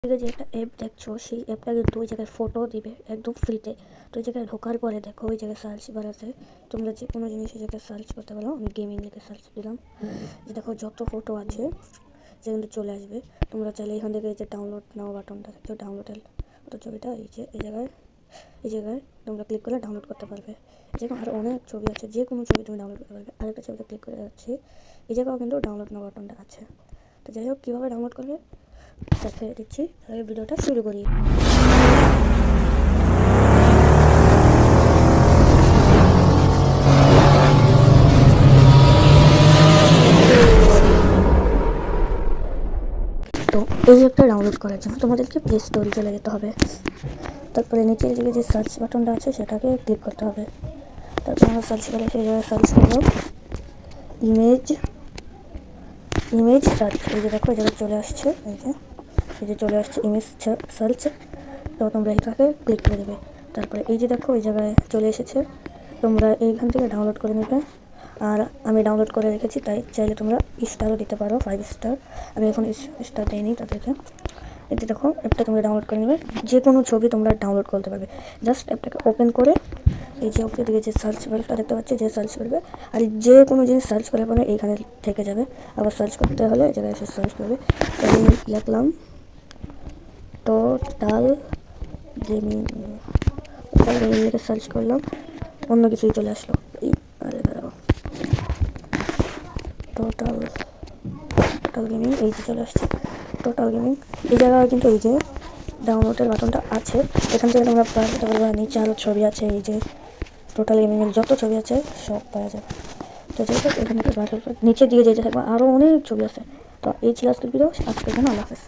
থেকে যে একটা অ্যাপ দেখছো সেই অ্যাপটা কিন্তু ওই জায়গায় ফটো দিবে একদম ফ্রিতে। তো ওই জায়গায় ঢোকার পরে দেখো ওই জায়গায় সার্চ বার আছে, তোমরা যে কোনো জিনিস এই জায়গায় সার্চ করতে পারো। আমি গেমিং লিখে সার্চ দিলাম, যে দেখো যত ফটো আছে সেখানে চলে আসবে। তোমরা চাইলে এখান থেকে এই যে ডাউনলোড নাও বাটনটা দেখছো, ডাউনলোডের ওটা ছবিটা এই জায়গায় তোমরা ক্লিক করলে ডাউনলোড করতে পারবে। যেরকম আরও অনেক ছবি আছে, যে কোনো ছবি তুমি ডাউনলোড করতে পারবে। আরেকটা ছবিতে ক্লিক করে যাচ্ছি, এই জায়গাও কিন্তু ডাউনলোড নাও বাটনটা আছে। তো যাই হোক, কীভাবে ডাউনলোড করবে দেখিয়ে দিচ্ছি, তাহলে ভিডিওটা শুরু করি। তো এই একটা ডাউনলোড করার জন্য তোমাদেরকে প্লে স্টোরে চলে যেতে হবে। তারপরে নিচের দিকে যে সার্চ বাটনটা আছে সেটাকে ক্লিক করতে হবে। তারপর আমরা সার্চ করে সেই জায়গায় সার্চ করবো ইমেজ সার্চ। এই যে দেখো এই জায়গায় চলে আসছে, এই যে চলে আসছে ইমেজ সার্চ। তো তোমরা এটাকে ক্লিক করে দেবে। তারপরে এই যে দেখো এই জায়গায় চলে এসেছে, তোমরা এইখান থেকে ডাউনলোড করে নেবে। আর আমি ডাউনলোড করে রেখেছি, তাই চাইলে তোমরা স্টারও দিতে পারো, 5 স্টার। আমি এখন স্টার দিইনি তাদেরকে। এতে দেখো অ্যাপটা তোমরা ডাউনলোড করে নেবে, যে কোনো ছবি তোমরা ডাউনলোড করতে পারবে। জাস্ট অ্যাপটাকে ওপেন করে এই যে উপরে দিকে যে সার্চ বারটা দেখতে পাচ্ছি, যে সার্চ করবে আর যে কোনো জিনিস সার্চ করার পরে এইখানে থেকে যাবে। আবার সার্চ করতে হলে এই জায়গায় এসে সার্চ করবে। আমি লিখলাম টোটাল গেমিং, লিখে সার্চ করলাম, অন্য কিছুই চলে আসলো। আরে দাঁড়াও, টোটাল গেমিং, এই যে চলে আসছে টোটাল গেমিং। এই জায়গায় কিন্তু এই যে ডাউনলোডের বাটনটা আছে, এখান থেকে তোমরা পাঠাতে পারবে। নিচে আরও ছবি আছে, এই যে টোটাল গেমিংয়ের যত ছবি আছে সব পাওয়া যাবে। তো যাই হোক, এখান থেকে নিচের দিকে যেতে থাকবে, আরও অনেক ছবি আছে। তো এই ছিল আজকের ভিডিও, আজকের জন্য আল্লাহ হাফেজ।